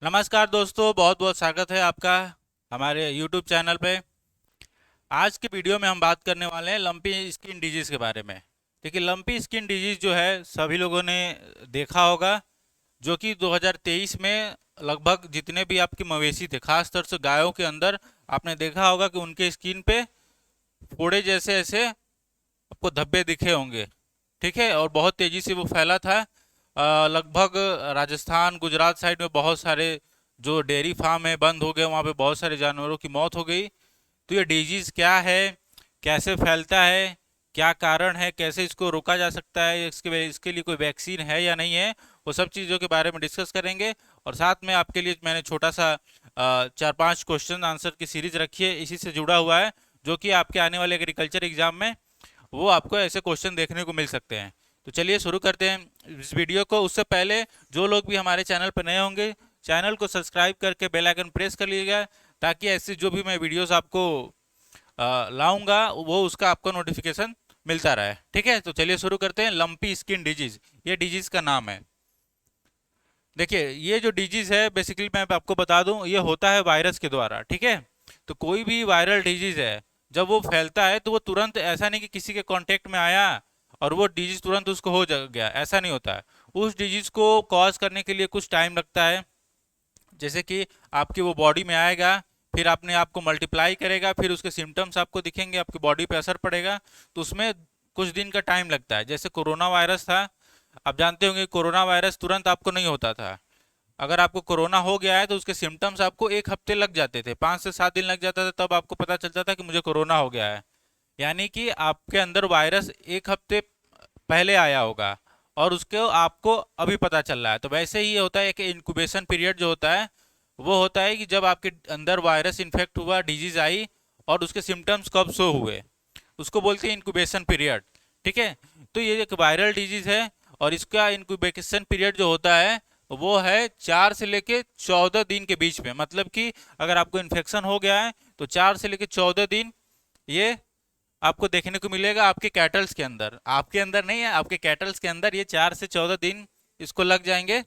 नमस्कार दोस्तों, बहुत बहुत स्वागत है आपका हमारे YouTube चैनल पे। आज के वीडियो में हम बात करने वाले हैं लंपी स्किन डिजीज़ के बारे में। देखिए, लंपी स्किन डिजीज़ जो है सभी लोगों ने देखा होगा, जो कि 2023 में लगभग जितने भी आपके मवेशी थे, खासतौर से गायों के अंदर आपने देखा होगा कि उनके स्किन पे फोड़े जैसे ऐसे आपको धब्बे दिखे होंगे। ठीक है, और बहुत तेज़ी से वो फैला था। लगभग राजस्थान गुजरात साइड में बहुत सारे जो डेयरी फार्म है बंद हो गए, वहाँ पे बहुत सारे जानवरों की मौत हो गई। तो ये डिजीज़ क्या है, कैसे फैलता है, क्या कारण है, कैसे इसको रोका जा सकता है, इसके लिए कोई वैक्सीन है या नहीं है, वो सब चीज़ों के बारे में डिस्कस करेंगे। और साथ में आपके लिए मैंने छोटा सा 4-5 क्वेश्चन आंसर की सीरीज रखी है, इसी से जुड़ा हुआ है, जो कि आपके आने वाले एग्रीकल्चर एग्जाम में वो आपको ऐसे क्वेश्चन देखने को मिल सकते हैं। तो चलिए शुरू करते हैं इस वीडियो को। उससे पहले जो लोग भी हमारे चैनल पर नए होंगे, चैनल को सब्सक्राइब करके बेल आइकन प्रेस कर लीजिएगा, ताकि ऐसी जो भी मैं वीडियोस आपको लाऊंगा वो उसका आपको नोटिफिकेशन मिलता रहे। ठीक है, तो चलिए शुरू करते हैं। लंपी स्किन डिजीज, ये डिजीज का नाम है। देखिए, ये जो डिजीज है बेसिकली मैं आपको बता दूं, ये होता है वायरस के द्वारा। ठीक है, तो कोई भी वायरल डिजीज है, जब वो फैलता है तो वो तुरंत, ऐसा नहीं कि किसी के कांटेक्ट में आया और वो डिजीज तुरंत उसको हो गया, ऐसा नहीं होता है। उस डिजीज को कॉज करने के लिए कुछ टाइम लगता है। जैसे कि आपकी वो बॉडी में आएगा, फिर अपने आप को मल्टीप्लाई करेगा, फिर उसके सिम्टम्स आपको दिखेंगे, आपकी बॉडी पे असर पड़ेगा, तो उसमें कुछ दिन का टाइम लगता है। जैसे कोरोना वायरस था, आप जानते होंगे कोरोना वायरस तुरंत आपको नहीं होता था। अगर आपको कोरोना हो गया है तो उसके सिम्टम्स आपको 1 हफ्ते लग जाते थे, 5 से 7 दिन लग जाता था, तब आपको पता चलता था कि मुझे कोरोना हो गया है। यानी कि आपके अंदर वायरस 1 हफ्ते पहले आया होगा और उसको आपको अभी पता चल रहा है। तो वैसे ही ये होता है कि इंक्यूबेशन पीरियड जो होता है वो होता है कि जब आपके अंदर वायरस इन्फेक्ट हुआ, डिजीज आई, और उसके सिम्टम्स कब शो हुए, उसको बोलते हैं इंक्यूबेशन पीरियड। ठीक है, तो ये एक वायरल डिजीज है और इसका इंक्यूबेशन पीरियड जो होता है वो है 4 से लेके 14 दिन के बीच में। मतलब कि अगर आपको इन्फेक्शन हो गया है तो 4 से लेके 14 दिन ये आपको देखने को मिलेगा आपके कैटल्स के अंदर। आपके अंदर नहीं है, आपके कैटल्स के अंदर ये 4 से 14 दिन इसको लग जाएंगे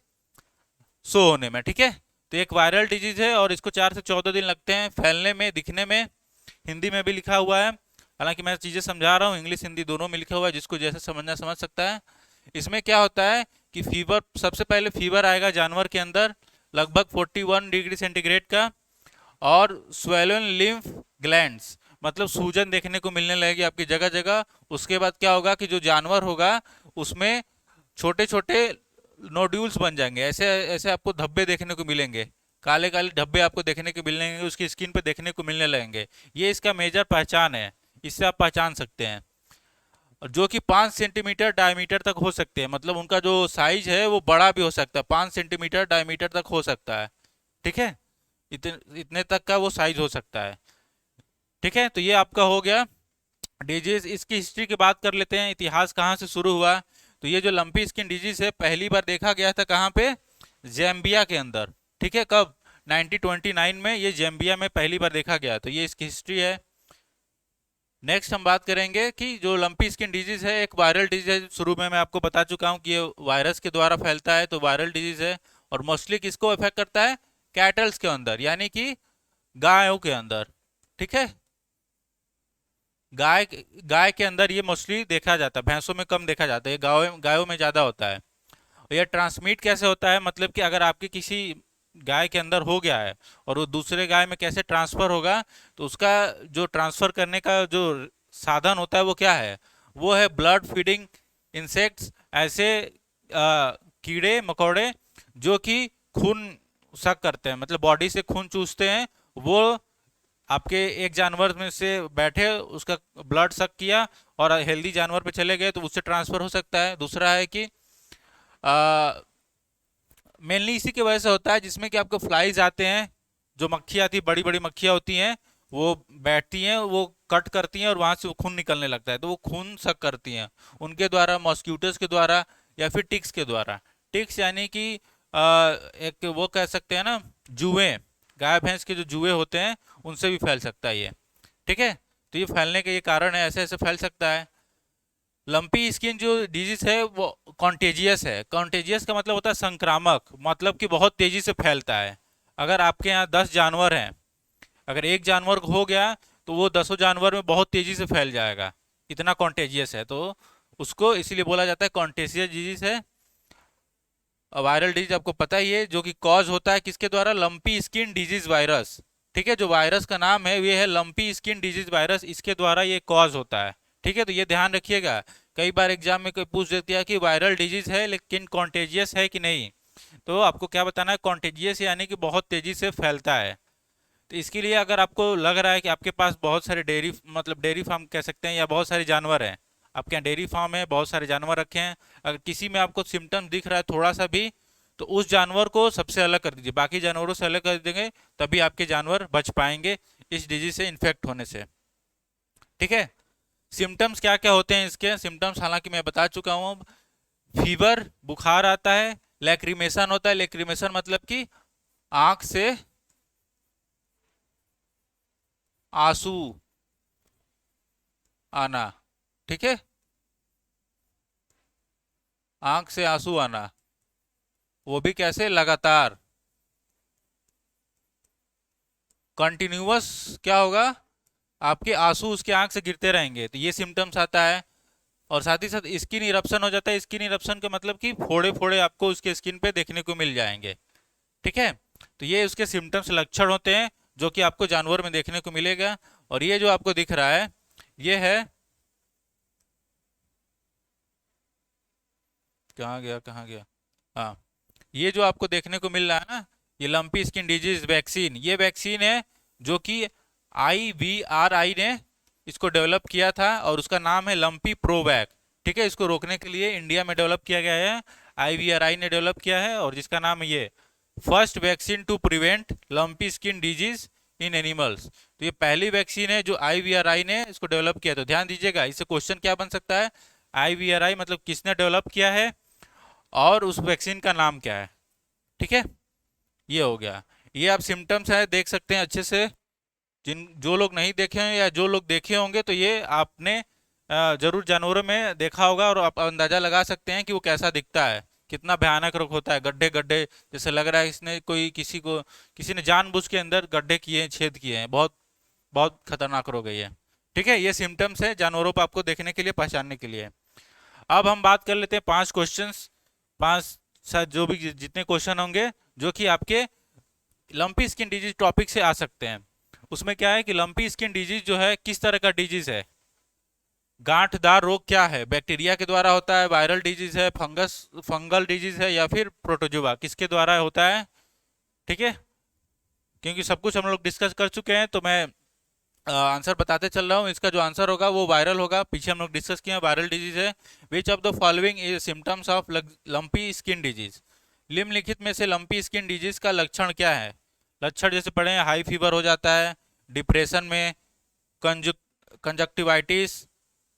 शो होने में। ठीक है, तो एक वायरल डिजीज है और इसको 4 से 14 दिन लगते हैं फैलने में, दिखने में। हिंदी में भी लिखा हुआ है, हालांकि मैं चीज़ें समझा रहा हूँ, इंग्लिश हिंदी दोनों में लिखा हुआ है, जिसको जैसे समझना समझ सकता है। इसमें क्या होता है कि फीवर, सबसे पहले फीवर आएगा जानवर के अंदर लगभग 41 डिग्री सेंटीग्रेड का, और स्वेलन लिम्फ ग्लैंड्स, मतलब सूजन देखने को मिलने लगेगी आपकी जगह जगह। उसके बाद क्या होगा कि जो जानवर होगा उसमें छोटे छोटे नोड्यूल्स बन जाएंगे, ऐसे ऐसे आपको धब्बे देखने को मिलेंगे, काले काले धब्बे आपको देखने को मिलेंगे, उसकी स्किन पे देखने को मिलने लगेंगे। ये इसका मेजर पहचान है, इससे आप पहचान सकते हैं। और जो कि 5 सेंटीमीटर डायमीटर तक हो सकते हैं, मतलब उनका जो साइज है वो बड़ा भी हो सकता है, 5 सेंटीमीटर डायमीटर तक हो सकता है। ठीक है, इतने तक का वो साइज हो सकता है। ठीक है, तो ये आपका हो गया डिजीज। इसकी हिस्ट्री की बात कर लेते हैं, इतिहास कहाँ से शुरू हुआ। तो ये जो लंपी स्किन डिजीज है पहली बार देखा गया था कहाँ पे, जैम्बिया के अंदर। ठीक है, कब, 1929 में ये जैम्बिया में पहली बार देखा गया। तो ये इसकी हिस्ट्री है। नेक्स्ट हम बात करेंगे कि जो लंपी स्किन डिजीज है एक वायरल डिजीज है। शुरू में मैं आपको बता चुका हूँ कि ये वायरस के द्वारा फैलता है, तो वायरल डिजीज है। और मोस्टली किसको अफेक्ट करता है, कैटल्स के अंदर, यानी कि गायों के अंदर। ठीक है, गाय गाय के अंदर ये मोस्टली देखा जाता है, भैंसों में कम देखा जाता है, ये गायों गायों में ज़्यादा होता है। और ये ट्रांसमिट कैसे होता है, मतलब कि अगर आपके किसी गाय के अंदर हो गया है और वो दूसरे गाय में कैसे ट्रांसफर होगा, तो उसका जो ट्रांसफर करने का जो साधन होता है वो क्या है, वो है ब्लड फीडिंग इंसेक्ट्स, ऐसे कीड़े मकोड़े जो कि खून सक करते हैं, मतलब बॉडी से खून चूसते हैं। वो आपके एक जानवर में से बैठे, उसका ब्लड सक किया और हेल्दी जानवर पे चले गए, तो उससे ट्रांसफर हो सकता है। दूसरा है कि मेनली इसी की वजह से होता है, जिसमें कि आपको फ्लाइज आते हैं, जो मक्खियाँ आती, बड़ी बड़ी मक्खियाँ होती हैं, वो बैठती हैं, वो कट करती हैं और वहां से वो खून निकलने लगता है, तो वो खून सक करती हैं उनके द्वारा, मॉस्क्यूटोस के द्वारा या फिर टिक्स के द्वारा। टिक्स यानी कि एक वो कह सकते हैं ना, जुए, गाय भैंस के जो जुए होते हैं उनसे भी फैल सकता है ये। ठीक है, तो ये फैलने के ये कारण है, ऐसे ऐसे फैल सकता है। लंपी स्किन जो डिजीज है वो कॉन्टेजियस है। कॉन्टेजियस का मतलब होता है संक्रामक, मतलब कि बहुत तेजी से फैलता है। अगर आपके यहाँ 10 जानवर हैं, अगर एक जानवर हो गया तो वो 10 जानवर में बहुत तेजी से फैल जाएगा, इतना कॉन्टेजियस है। तो उसको इसीलिए बोला जाता है कॉन्टेजियस डिजीज है। वायरल डिजीज आपको पता ही है, जो कि कॉज होता है किसके द्वारा, लंपी स्किन डिजीज वायरस। ठीक है, जो वायरस का नाम है ये है लंपी स्किन डिजीज वायरस, इसके द्वारा ये कॉज होता है। ठीक है, तो ये ध्यान रखिएगा। कई बार एग्जाम में कोई पूछ देती है कि वायरल डिजीज है लेकिन कॉन्टेजियस है कि नहीं, तो आपको क्या बताना है, कॉन्टेजियस यानी कि बहुत तेजी से फैलता है। तो इसके लिए अगर आपको लग रहा है कि आपके पास बहुत सारे डेयरी, मतलब डेयरी फार्म कह सकते हैं, या बहुत सारे जानवर हैं, आपके यहाँ डेयरी फार्म है, बहुत सारे जानवर रखे हैं, अगर किसी में आपको सिम्टम दिख रहा है थोड़ा सा भी, तो उस जानवर को सबसे अलग कर दीजिए, बाकी जानवरों से अलग कर देंगे, तभी आपके जानवर बच पाएंगे इस डिजीज से इन्फेक्ट होने से। ठीक है, सिम्टम्स क्या क्या होते हैं इसके, सिम्टम्स हालांकि मैं बता चुका हूँ। फीवर, बुखार आता है, लैक्रिमेशन होता है, लैक्रिमेशन मतलब कि आंख से आंसू आना। ठीक है, आंख से आंसू आना, वो भी कैसे, लगातार, कंटिन्यूअस, क्या होगा, आपके आंसू उसके आंख से गिरते रहेंगे, तो ये सिम्टम्स आता है। और साथ ही साथ स्किन इरप्शन हो जाता है। स्किन इरप्शन का मतलब कि फोड़े फोड़े आपको उसके स्किन पे देखने को मिल जाएंगे। ठीक है, तो ये उसके सिम्टम्स, लक्षण होते हैं जो कि आपको जानवर में देखने को मिलेगा। और ये जो आपको दिख रहा है ये है, कहाँ गया कहाँ गया, हाँ, ये जो आपको देखने को मिल रहा है ना, ये लंपी स्किन डिजीज वैक्सीन, ये वैक्सीन है जो कि IVRI ने इसको डेवलप किया था, और उसका नाम है लंपी प्रोवैक। ठीक है, इसको रोकने के लिए इंडिया में डेवलप किया गया है, IVRI ने डेवलप किया है, और जिसका नाम है ये first vaccine to prevent lumpy skin disease in animals. तो ये पहली वैक्सीन है जो IVRI ने इसको डेवलप किया। तो ध्यान दीजिएगा, इससे क्वेश्चन क्या बन सकता है, IVRI मतलब किसने डेवलप किया है और उस वैक्सीन का नाम क्या है। ठीक है, ये हो गया। ये आप सिम्टम्स है देख सकते हैं अच्छे से, जिन जो लोग नहीं देखे हैं या जो लोग देखे होंगे तो ये आपने जरूर जानवरों में देखा होगा, और आप अंदाजा लगा सकते हैं कि वो कैसा दिखता है, कितना भयानक रोग होता है। गड्ढे गड्ढे जैसे लग रहा है इसने कोई किसी ने जानबूझ के अंदर गड्ढे किए हैं, छेद किए हैं, बहुत बहुत खतरनाक रोग है ये। ठीक है, ये सिम्टम्स है जानवरों पर आपको देखने के लिए, पहचानने के लिए। अब हम बात कर लेते हैं 5 क्वेश्चंस, 5 शायद जो भी जितने क्वेश्चन होंगे जो कि आपके लंपी स्किन डिजीज टॉपिक से आ सकते हैं। उसमें क्या है कि लंपी स्किन डिजीज जो है किस तरह का डिजीज है, गांठदार रोग क्या है, बैक्टीरिया के द्वारा होता है, वायरल डिजीज है, फंगल डिजीज है, या फिर प्रोटोजोआ, किसके द्वारा होता है। ठीक है, क्योंकि सब कुछ हम लोग डिस्कस कर चुके हैं तो मैं आंसर बताते चल रहा हूँ। इसका जो आंसर होगा वो वायरल होगा, पीछे हम लोग डिस्कस किए हैं, वायरल डिजीज है। Which of the following is symptoms of lumpy skin disease, निम्नलिखित में से लंपी स्किन डिजीज का लक्षण क्या है। लक्षण जैसे पढ़े हैं, हाई फीवर हो जाता है, डिप्रेशन में, कंजक्टिवाइटिस,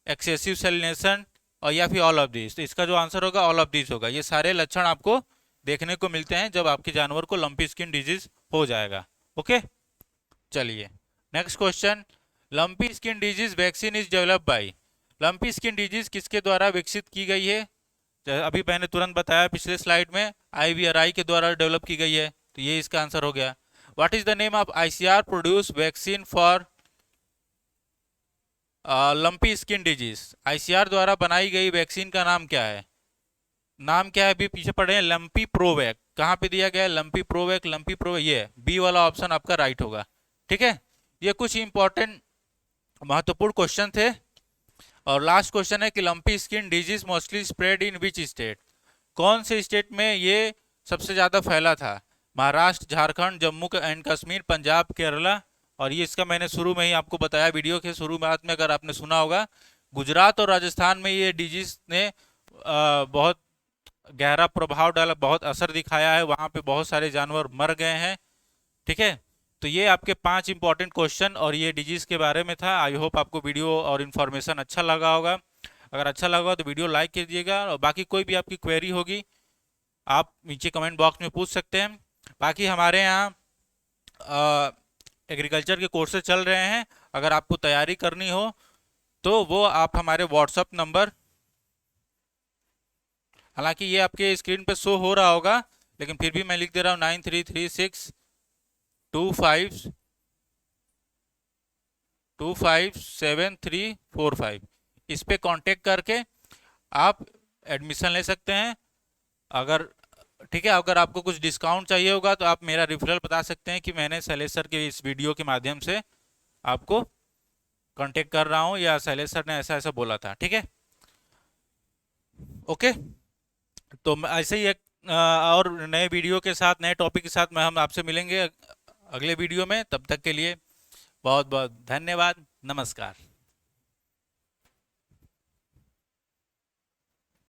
एक्सेसिव सेलिनेशन, और या फिर ऑल ऑफ दिस। तो इसका जो आंसर होगा ऑल ऑफ दिस होगा। ये सारे लक्षण आपको देखने को मिलते हैं जब आपके जानवर को लंपी स्किन डिजीज हो जाएगा। ओके, चलिए next question, lumpy skin disease vaccine is developed by, lumpy skin disease किसके द्वारा विकसित की गई है। अभी मैंने तुरंत बताया पिछले स्लाइड में, IVRI के द्वारा डेवलप की गई है, तो ये इसका आंसर हो गया। What is the name of ICR produce vaccine for lumpy skin disease, ICR द्वारा बनाई गई वैक्सीन का नाम क्या है। नाम क्या है, अभी पीछे पढ़े हैं, लंपी प्रोवैक। कहाँ पे दिया गया है, लंपी प्रोवैक, लंपी प्रोवैक, ये बी वाला ऑप्शन आपका राइट होगा। ठीक है, ये कुछ इंपॉर्टेंट महत्वपूर्ण क्वेश्चन थे। और लास्ट क्वेश्चन है कि lumpy skin disease mostly spread in which state, कौन से स्टेट में ये सबसे ज़्यादा फैला था। महाराष्ट्र, झारखंड, जम्मू एंड कश्मीर, पंजाब, केरला। और ये इसका मैंने शुरू में ही आपको बताया, वीडियो के शुरुआत में अगर आपने सुना होगा, गुजरात और राजस्थान में ये डिजीज ने बहुत गहरा प्रभाव डाला, बहुत असर दिखाया है, वहाँ पे बहुत सारे जानवर मर गए हैं। ठीक है, तो ये आपके 5 इंपॉर्टेंट क्वेश्चन और ये डिजीज के बारे में था। आई होप आपको वीडियो और इन्फॉर्मेशन अच्छा लगा होगा। अगर अच्छा लगा तो वीडियो लाइक कीजिएगा, और बाकी कोई भी आपकी क्वेरी होगी आप नीचे कमेंट बॉक्स में पूछ सकते हैं। बाकी हमारे यहाँ एग्रीकल्चर के कोर्सेज चल रहे हैं, अगर आपको तैयारी करनी हो तो वो आप हमारे व्हाट्सअप नंबर, हालांकि ये आपके स्क्रीन पे शो हो रहा होगा लेकिन फिर भी मैं लिख दे रहा हूँ, 9336 257345 इस पे कांटेक्ट करके आप एडमिशन ले सकते हैं। अगर ठीक है, अगर आपको कुछ डिस्काउंट चाहिए होगा तो आप मेरा रेफरल बता सकते हैं कि मैंने शैलेश सर के इस वीडियो के माध्यम से आपको कांटेक्ट कर रहा हूं, या शैलेश सर ने ऐसा ऐसा बोला था। ठीक है, ओके। तो ऐसे ही एक और नए वीडियो के साथ, नए टॉपिक के साथ हम आपसे मिलेंगे अगले वीडियो में। तब तक के लिए बहुत बहुत धन्यवाद। नमस्कार।